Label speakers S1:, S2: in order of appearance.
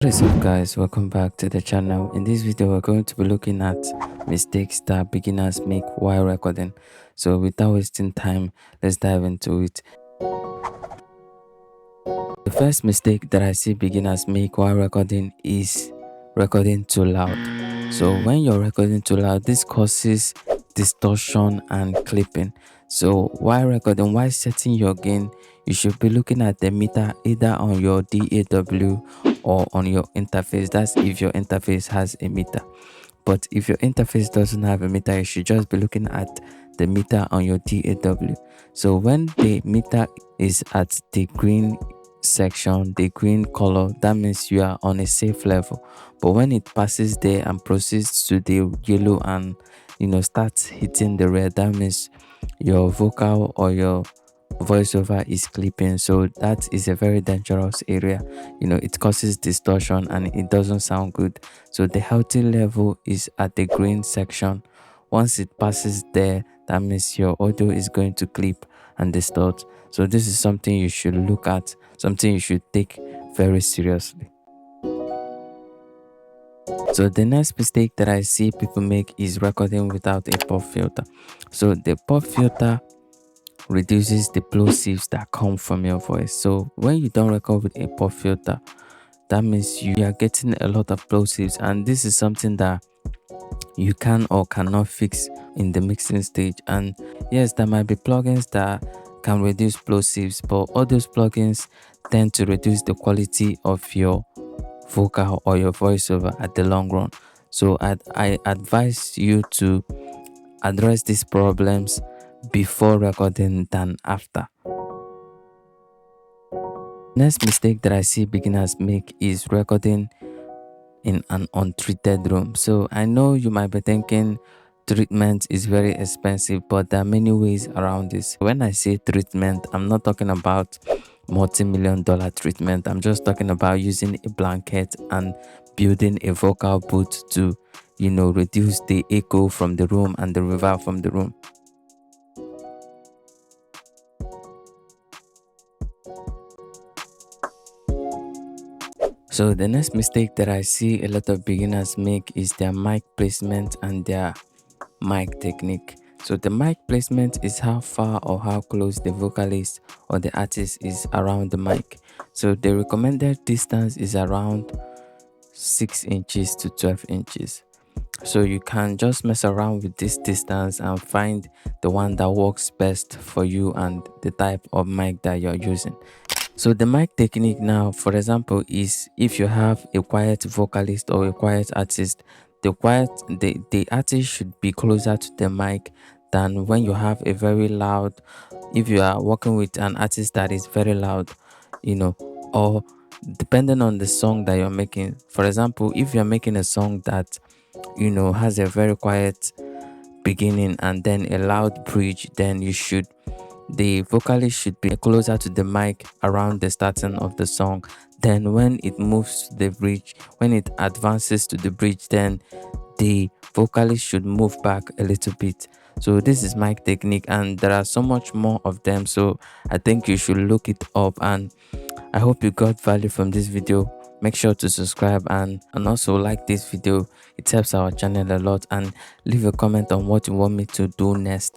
S1: What is up guys, welcome back to the channel. In this video we're going to be looking at mistakes that beginners make while recording. So without wasting time, let's dive into it. The first mistake that I see beginners make while recording is recording too loud. So when you're recording too loud, this causes distortion and clipping. So while setting your gain, you should be looking at the meter either on your DAW or on your interface. That's if your interface has a meter. But if your interface doesn't have a meter, you should just be looking at the meter on your DAW. So when the meter is at the green section, the green color, that means you are on a safe level. But when it passes there and proceeds to the yellow and starts hitting the red, that means your vocal or your voiceover is clipping. So that is a very dangerous area. It causes distortion and it doesn't sound good. So the healthy level is at the green section. Once it passes there, that means your audio is going to clip and distort. So this is something you should look at, something you should take very seriously. So the next mistake that I see people make is recording without a pop filter. So the pop filter reduces the plosives that come from your voice. So when you don't record with a pop filter, that means you are getting a lot of plosives, and this is something that you can or cannot fix in the mixing stage. And yes, there might be plugins that can reduce plosives, but all those plugins tend to reduce the quality of your vocal or your voiceover at the long run. So I advise you to address these problems before recording than after. Next mistake that I see beginners make is recording in an untreated room. So I know you might be thinking treatment is very expensive, but there are many ways around this. When I say treatment, I'm not talking about multi-million-dollar treatment. I'm just talking about using a blanket and building a vocal booth to reduce the echo from the room and the reverb from the room. So the next mistake that I see a lot of beginners make is their mic placement and their mic technique. So the mic placement is how far or how close the vocalist or the artist is around the mic. So the recommended distance is around 6 inches to 12 inches. So you can just mess around with this distance and find the one that works best for you and the type of mic that you're using. So the mic technique now, for example, is if you have a quiet vocalist or a quiet artist, the artist should be closer to the mic than when you have a very loud. If you are working with an artist that is very loud, or depending on the song that you're making. For example, if you're making a song that has a very quiet beginning and then a loud bridge, then the vocalist should be closer to the mic around the starting of the song. Then when it moves to the bridge, when it advances to the bridge, then the vocalist should move back a little bit. So this is mic technique, and there are so much more of them, so I think you should look it up. And I hope you got value from this video. Make sure to subscribe and also like this video. It helps our channel a lot, and leave a comment on what you want me to do next.